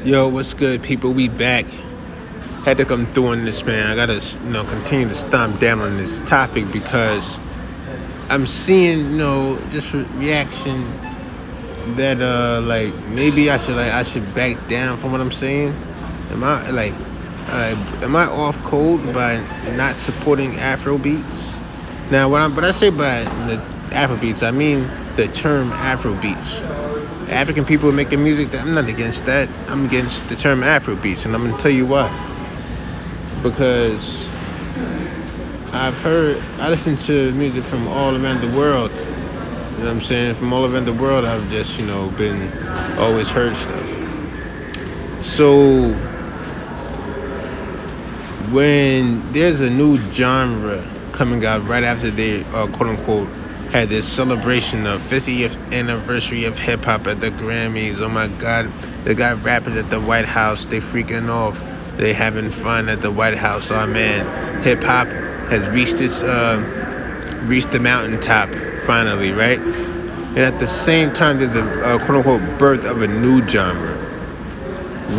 Yo, what's good, people? We back. Had to come through on this, man. I gotta, continue to stomp down on this topic because I'm seeing, this reaction that, like, maybe I should back down from what I'm saying. Am I am I off code by not supporting Afro beats? Now, what I say by the Afro beats, I mean the term Afro beats. African people making music, I'm not against that. I'm against the term Afro beats, and I'm gonna tell you why. Because I listen to music from all around the world. You know what I'm saying? From all around the world, I've just, been always heard stuff. So when there's a new genre coming out right after they, quote unquote, had this celebration of 50th anniversary of hip hop at the Grammys. Oh my God, they got rappers at the White House. They freaking off. They having fun at the White House. Oh man, hip hop has reached the mountaintop finally, right? And at the same time, there's the quote unquote birth of a new genre.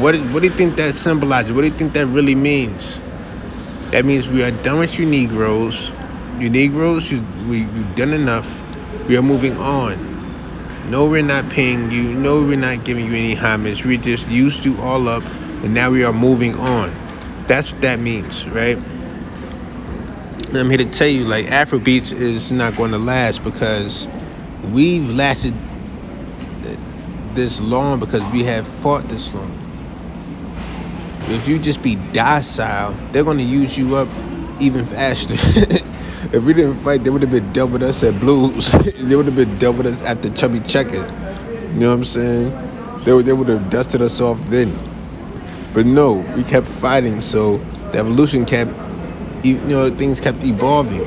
What do you think that symbolizes? What do you think that really means? That means we are done with you Negroes. You Negroes, you've done enough. We are moving on. No, we're not paying you. No, we're not giving you any homage. We just used you all up, and now we are moving on. That's what that means, right? And I'm here to tell you, like, Afrobeats is not going to last because we've lasted this long because we have fought this long. If you just be docile, they're going to use you up even faster. If we didn't fight, they would have been done with us at Blues. They would have been done with us after Chubby Checker. You know what I'm saying? They would have dusted us off then. But no, we kept fighting, so the evolution kept, things kept evolving.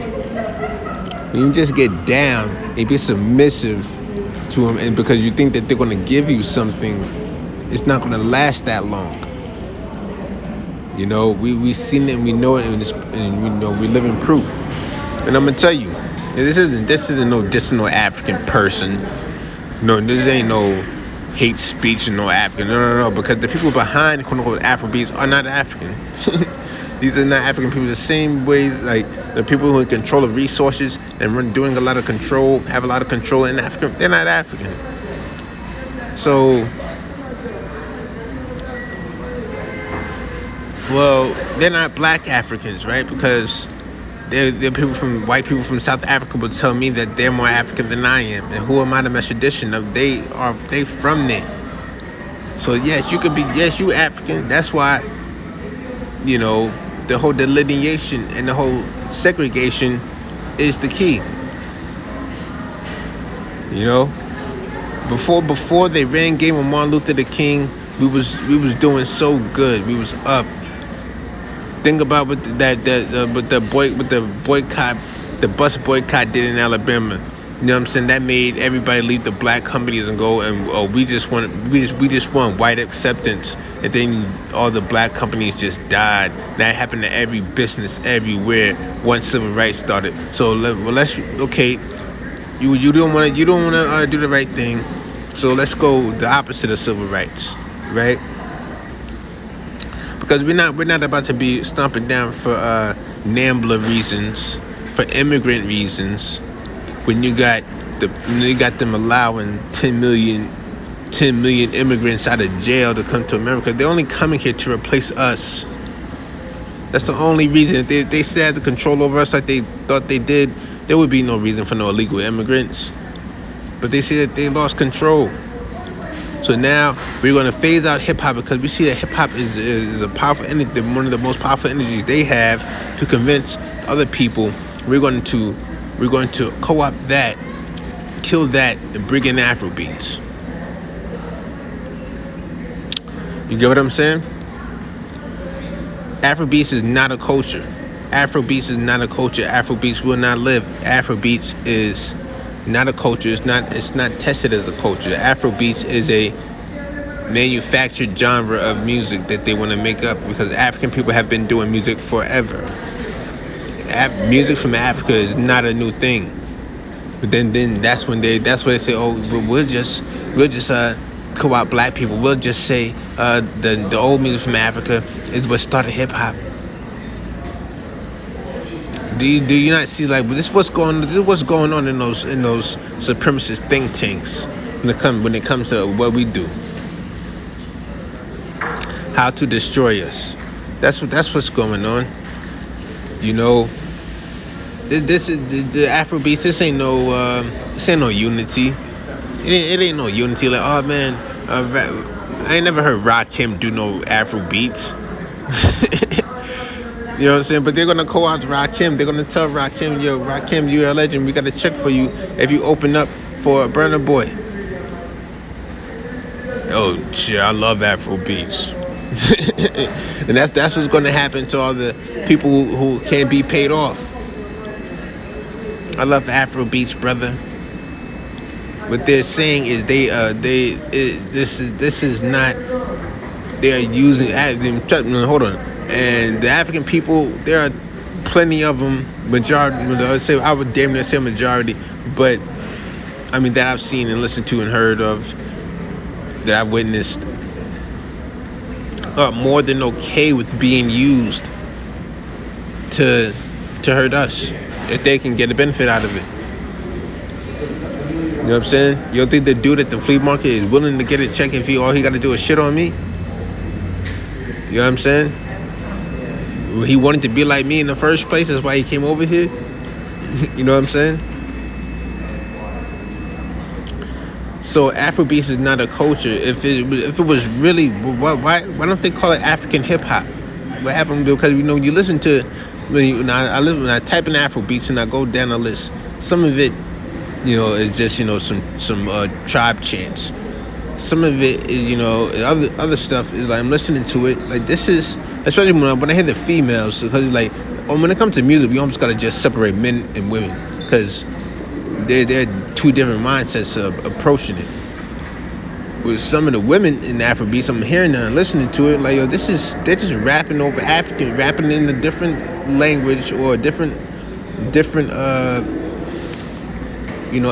When you just get down and be submissive to them, and because you think that they're going to give you something, it's not going to last that long. We've seen it and we know it, and we live in proof. And I'm gonna tell you, this isn't no dissing no African person. No, this ain't no hate speech and no African. No. Because the people behind quote unquote Afrobeats are not African. These are not African people. The same way like the people who control the resources and doing a lot of control, have a lot of control in Africa, they're not African. So, well, they're not black Africans, right? Because they're white people from South Africa would tell me that they're more African than I am. And who am I to measure tradition of? They from there. So yes, you African. That's why, the whole delineation and the whole segregation is the key. Before they ran game with Martin Luther King, we was doing so good. We was up. Think about what the boycott, the bus boycott did in Alabama. You know what I'm saying? That made everybody leave the black companies and go and we just want white acceptance. And then all the black companies just died. That happened to every business everywhere once civil rights started. So you don't want to do the right thing. So let's go the opposite of civil rights, right? Because we're not about to be stomping down for NAMBLA reasons, for immigrant reasons. When you got them allowing 10 million immigrants out of jail to come to America, they're only coming here to replace us. That's the only reason. If they still had the control over us like they thought they did, there would be no reason for no illegal immigrants. But they say that they lost control. So now we're going to phase out hip-hop because we see that hip-hop is a powerful energy, one of the most powerful energies they have to convince other people. We're going to co-opt that, kill that, and bring in Afrobeats. You get what I'm saying? Afrobeats is not a culture. Afrobeats is not a culture. Afrobeats will not live. Afrobeats is not a culture. It's not tested as a culture. Afrobeats is a manufactured genre of music that they want to make up because African people have been doing music forever. Music from Africa is not a new thing. But then that's why they say, oh, we'll just co-opt black people. We'll just say the old music from Africa is what started hip hop. Do you not see, like, this is what's going on in those supremacist think tanks when it comes to what we do, how to destroy us. That's what's going on. You know, this is the Afro beats. This ain't no unity. It ain't no unity. Like, oh man, I ain't never heard Rakim do no Afro beats. You know what I'm saying? But they're gonna co-opt Rakim. They're gonna tell Rakim, yo, Rakim, you're a legend. We got a check for you if you open up for Burna Boy. Oh shit, I love Afro beats. And that's what's gonna happen to all the people who can't be paid off. I love Afro beats, brother. What they're saying is this is not. They are using. Hold on. And the African people, there are plenty of them. Majority, I would damn near say majority, but I mean that I've seen and listened to and heard of, that I've witnessed, are more than okay with being used to hurt us if they can get a benefit out of it. You know what I'm saying? You don't think the dude at the flea market is willing to get a check if all he got to do is shit on me? You know what I'm saying? He wanted to be like me in the first place. That's why he came over here. You know what I'm saying? So Afrobeats is not a culture. If it was really, why don't they call it African hip hop? What happened? Because you listen to when I type in Afrobeats and I go down the list, some of it, is just some tribe chants. Some of it is, other stuff is like I'm listening to it. Like, this is, especially when I hear the females, because like when it comes to music, we almost gotta just separate men and women, because they're two different mindsets of approaching it. With some of the women in Afrobeats, I'm hearing and listening to it, like, yo, they're just rapping over African, rapping in a different language or a different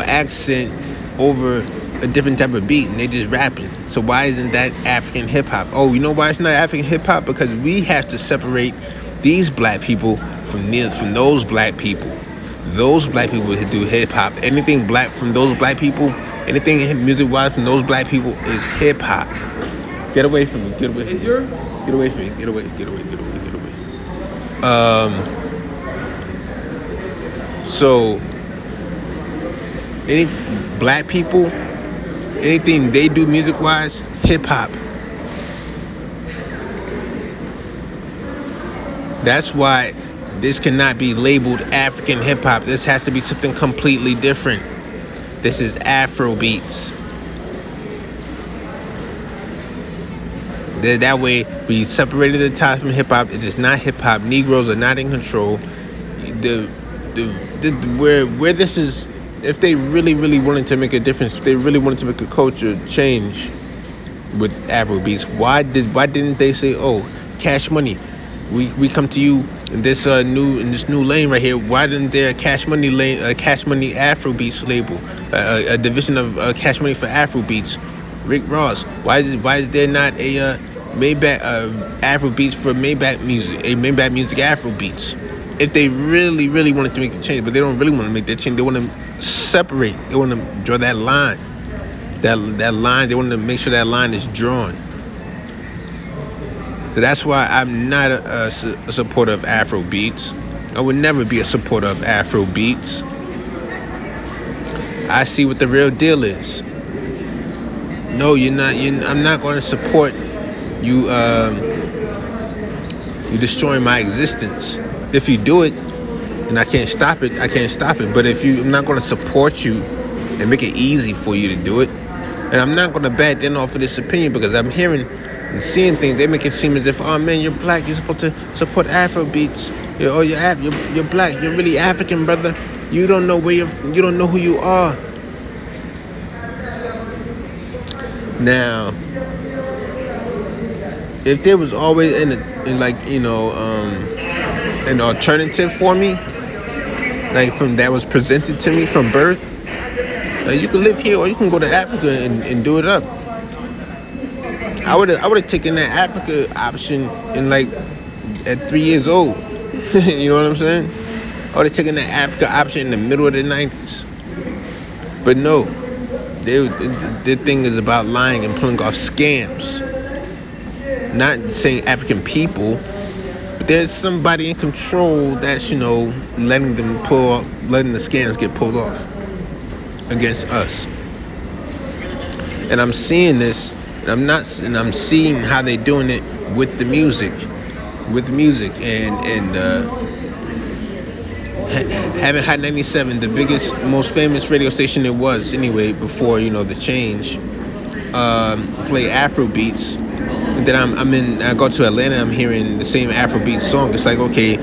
accent over a different type of beat, and they just rapping. So why isn't that African hip hop? Oh, you know why it's not African hip hop? Because we have to separate these black people from those black people. Those black people who do hip hop. Anything black from those black people, anything music wise from those black people is hip hop. Get away from me. Get away from me. Get away from me. Get away. Get away. Get away. Get away. So any black people, anything they do music wise, hip hop. That's why this cannot be labeled African hip hop. This has to be something completely different. This is Afro beats. That way we separated the ties from hip hop. It is not hip hop. Negroes are not in control. Where this is, if they really wanted to make a difference, if they really wanted to make a culture change with Afro beats, why didn't they say, oh, Cash Money, we come to you in this new lane right here? Why didn't there Cash Money lane, Cash Money Afro Beats label, a division of Cash Money for Afro Beats? Rick Ross, why is there not a Maybach Afro Beats for Maybach Music, a Maybach Music Afro Beats? If they really wanted to make a change, but they don't really want to make that change, they want to separate, they want to draw that line, that line, they want to make sure that line is drawn. So that's why I'm not a supporter of Afro beats. I would never be a supporter of Afro beats. I see what the real deal is. No, you're not. I'm not going to support you. You destroying my existence. If you do it, and I can't stop it, I can't stop it. But I'm not going to support you and make it easy for you to do it. And I'm not going to back then off of this opinion, because I'm hearing and seeing things. They make it seem as if, oh man, you're black, you're supposed to support Afro beats. You're black, you're really African, brother. You don't know you don't know who you are. Now, if there was always an alternative for me, like that was presented to me from birth, you can live here or you can go to Africa and do it up. I would have taken that Africa option in like at 3 years old. You know what I'm saying? I would have taken that Africa option in the middle of the '90s. But no, their thing is about lying and pulling off scams. Not saying African people, but there's somebody in control that's letting the scams get pulled off against us. And I'm seeing this, and I'm seeing how they're doing it with the music, and having Hot 97, the biggest, most famous radio station it was anyway before the change, play Afro beats. And then I go to Atlanta, I'm hearing the same Afrobeat song. It's like, okay,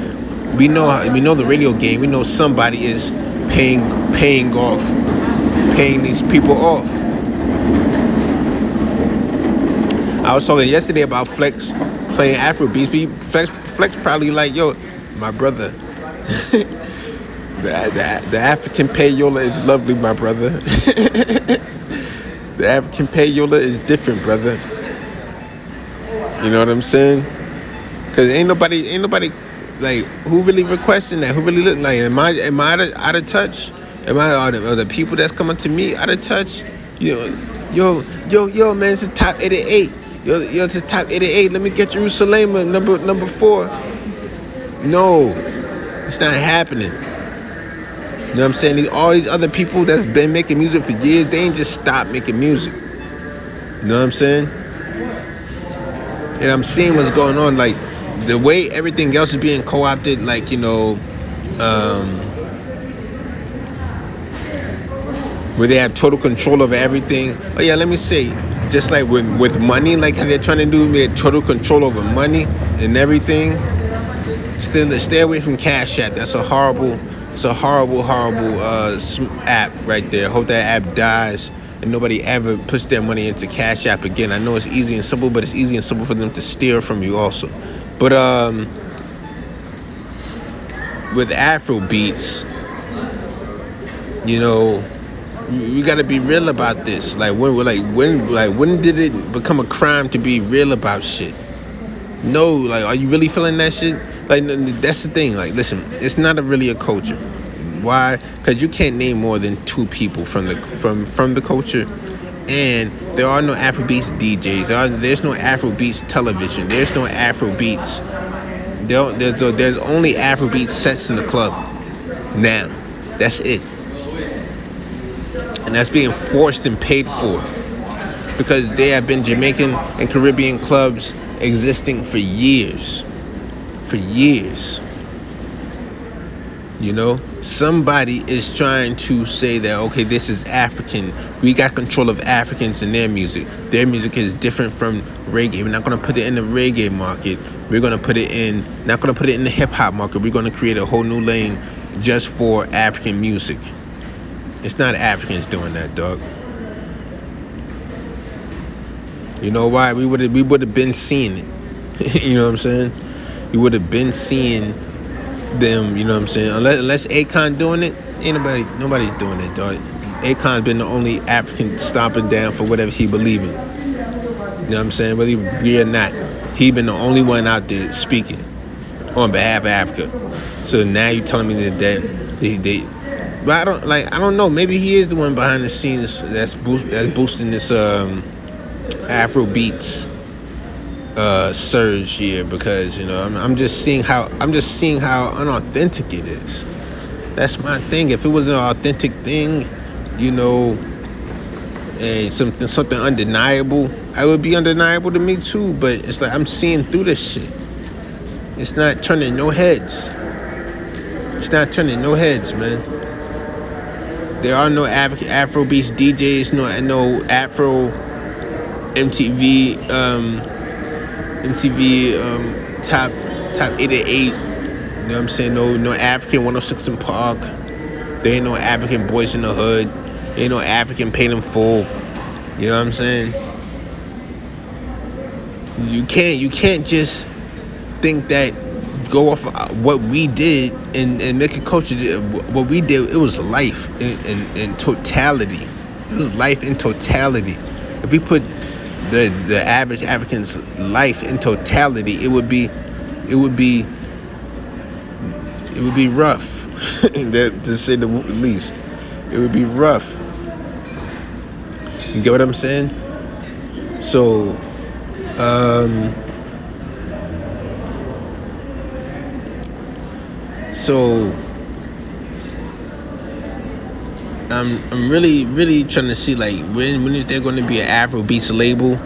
we know the radio game. We know somebody is paying these people off. I was talking yesterday about Flex playing Afrobeats. Flex probably like, yo, my brother. the African payola is lovely, my brother. The African payola is different, brother. You know what I'm saying? Cause ain't nobody like who really requesting that? Who really look like? Am I out of touch? Are the people that's coming to me out of touch? Yo, man, it's the top 88. Yo, it's the top 88. Let me get Jerusalem number 4. No, it's not happening. You know what I'm saying? All these other people that's been making music for years, they ain't just stopped making music. You know what I'm saying? And I'm seeing what's going on, like the way everything else is being co-opted, like where they have total control over everything. Oh yeah, let me say, just like with money, like how they're trying to do, they have total control over money and everything. Still, stay away from Cash App. That's a horrible app right there. Hope that app dies and nobody ever puts their money into Cash App again. I know it's easy and simple, but it's easy and simple for them to steal from you also. But with Afro beats, we got to be real about this. Like when did it become a crime to be real about shit? No, like, are you really feeling that shit? Like, that's the thing. Like, listen, it's not really a culture. Why? Because you can't name more than 2 people from the culture, and there are no Afrobeats DJs. There's no Afrobeats television. There's no Afrobeats. There's only Afrobeats sets in the club now. That's it, and that's being forced and paid for because there have been Jamaican and Caribbean clubs existing for years. Somebody is trying to say that, okay, this is African. We got control of Africans and their music. Their music is different from reggae. We're not going to put it in the reggae market. We're going to put it in, not going to put it in the hip hop market. We're going to create a whole new lane just for African music. It's not Africans doing that, dog. You know why? We would have been seeing it. You know what I'm saying? We would have been seeing them, you know what I'm saying? Unless Akon doing it, ain't nobody's doing it, dog. Akon's been the only African stomping down for whatever he believe in. You know what I'm saying? Whether he agree or not, he been the only one out there speaking on behalf of Africa. So now you telling me that they but I don't know. Maybe he is the one behind the scenes that's boosting this Afro beats surge here, because I'm just seeing how unauthentic it is. That's my thing. If it was an authentic thing, and something undeniable, it would be undeniable to me too. But it's like I'm seeing through this shit. It's not turning no heads. It's not turning no heads, man. There are no Afrobeats DJs, no Afro MTV top 88. You know what I'm saying? No African 106 in Park. There ain't no African Boys in the Hood. There ain't no African Paid in Full. You know what I'm saying? You can't just think that, go off what we did and make a culture. What we did, it was life in totality. It was life in totality. If we put the average African's life in totality, it would be it would be it would be rough. To say the least, it would be rough. You get what I'm saying? So, so I'm really trying to see like when is there going to be an Afro beats label?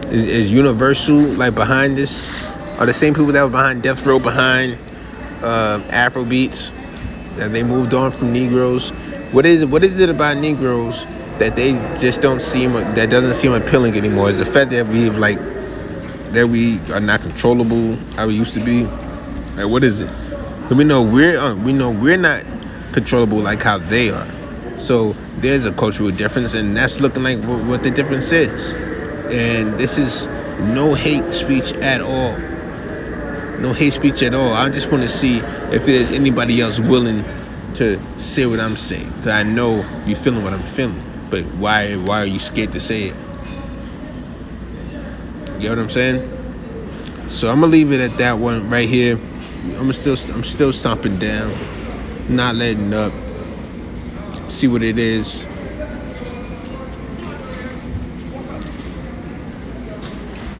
Is Universal like behind this? Are the same people that were behind Death Row behind Afro beats? That they moved on from Negroes? What is it about Negroes that they just don't seem that doesn't seem appealing anymore? Is the fact that we are not controllable how we used to be? Like, what is it? We know we're not controllable like how they are. So there's a cultural difference, and that's looking like what the difference is. And this is no hate speech at all. No hate speech at all. I just want to see if there's anybody else willing to say what I'm saying. Because I know you feeling what I'm feeling. But why are you scared to say it? You know what I'm saying? So I'm gonna leave it at that one right here. I'm still stomping down, not letting up. See what it is.